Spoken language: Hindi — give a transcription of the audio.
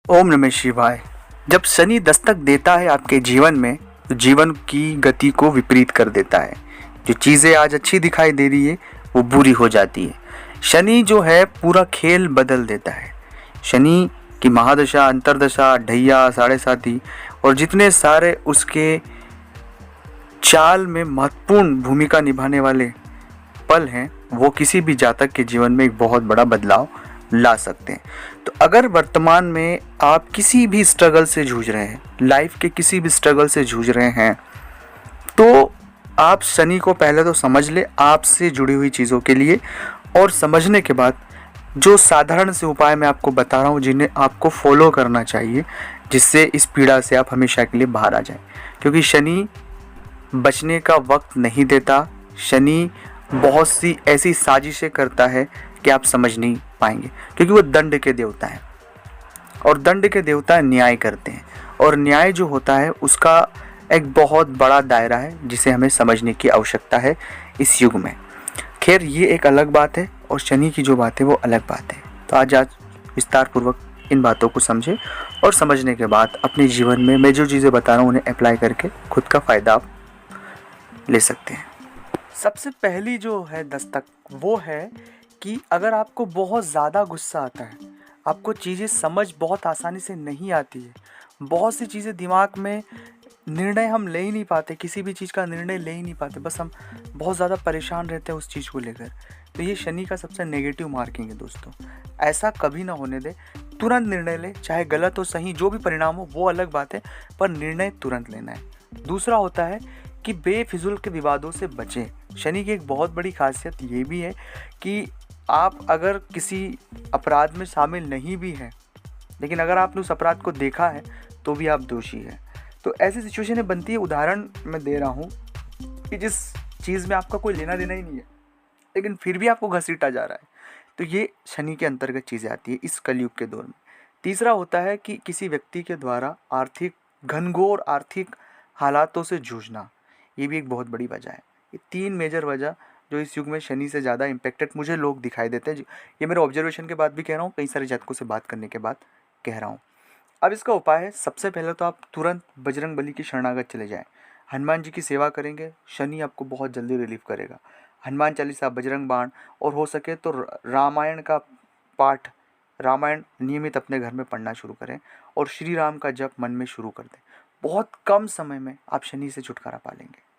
ओम नमः शिवाय। जब शनि दस्तक देता है आपके जीवन में तो जीवन की गति को विपरीत कर देता है। जो चीज़ें आज अच्छी दिखाई दे रही है वो बुरी हो जाती है। शनि जो है पूरा खेल बदल देता है। शनि की महादशा, अंतरदशा, ढैया, साढ़े साती और जितने सारे उसके चाल में महत्वपूर्ण भूमिका निभाने वाले पल हैं वो किसी भी जातक के जीवन में एक बहुत बड़ा बदलाव ला सकते हैं। तो अगर वर्तमान में आप किसी भी स्ट्रगल से जूझ रहे हैं, लाइफ के किसी भी स्ट्रगल से जूझ रहे हैं, तो आप शनि को पहले तो समझ ले आपसे जुड़ी हुई चीज़ों के लिए, और समझने के बाद जो साधारण से उपाय मैं आपको बता रहा हूँ जिन्हें आपको फॉलो करना चाहिए, जिससे इस पीड़ा से आप हमेशा के लिए बाहर आ जाएं। क्योंकि शनि बचने का वक्त नहीं देता। शनि बहुत सी ऐसी साजिशें करता है कि आप समझ नहीं पाएंगे, क्योंकि वो दंड के देवता है और दंड के देवता न्याय करते हैं, और न्याय जो होता है उसका एक बहुत बड़ा दायरा है जिसे हमें समझने की आवश्यकता है इस युग में। खैर, ये एक अलग बात है और शनि की जो बात है वो अलग बात है। तो आज विस्तार पूर्वक इन बातों को समझें और समझने के बाद अपने जीवन में मैं जो चीज़ें बता रहा हूँ उन्हें अप्लाई करके खुद का फ़ायदा आप ले सकते हैं। सबसे पहली जो है दस्तक वो है कि अगर आपको बहुत ज़्यादा गुस्सा आता है, आपको चीज़ें समझ बहुत आसानी से नहीं आती है, बहुत सी चीज़ें दिमाग में निर्णय हम ले ही नहीं पाते, किसी भी चीज़ का निर्णय ले ही नहीं पाते, बस हम बहुत ज़्यादा परेशान रहते हैं उस चीज़ को लेकर, तो ये शनि का सबसे नेगेटिव मार्किंग है दोस्तों। ऐसा कभी ना होने दे। तुरंत निर्णय ले, चाहे गलत हो सही, जो भी परिणाम हो वो अलग बात है, पर निर्णय तुरंत लेना है। दूसरा होता है कि बेफिजूल के विवादों से बचें। शनि की एक बहुत बड़ी खासियत ये भी है कि आप अगर किसी अपराध में शामिल नहीं भी हैं, लेकिन अगर आपने उस अपराध को देखा है तो भी आप दोषी हैं। तो ऐसी सिचुएशनें बनती है। उदाहरण मैं दे रहा हूँ कि जिस चीज़ में आपका कोई लेना देना ही नहीं है, लेकिन फिर भी आपको घसीटा जा रहा है, तो ये शनि के अंतर्गत चीज़ें आती है इस कलयुग के दौर में। तीसरा होता है कि किसी व्यक्ति के द्वारा घनघोर आर्थिक हालातों से जूझना, ये भी एक बहुत बड़ी वजह है। ये तीन मेजर वजह जो इस युग में शनि से ज़्यादा इम्पेक्टेड मुझे लोग दिखाई देते हैं। ये मेरे ऑब्जर्वेशन के बाद भी कह रहा हूँ, कई सारे जातकों से बात करने के बाद कह रहा हूँ। अब इसका उपाय है, सबसे पहले तो आप तुरंत बजरंग बली की शरणागत चले जाएं। हनुमान जी की सेवा करेंगे, शनि आपको बहुत जल्दी रिलीफ करेगा। हनुमान चालीसा, बजरंग बाण, और हो सके तो रामायण का पाठ, रामायण नियमित अपने घर में पढ़ना शुरू करें और श्री राम का जप मन में शुरू कर दें। बहुत कम समय में आप शनि से छुटकारा पा लेंगे।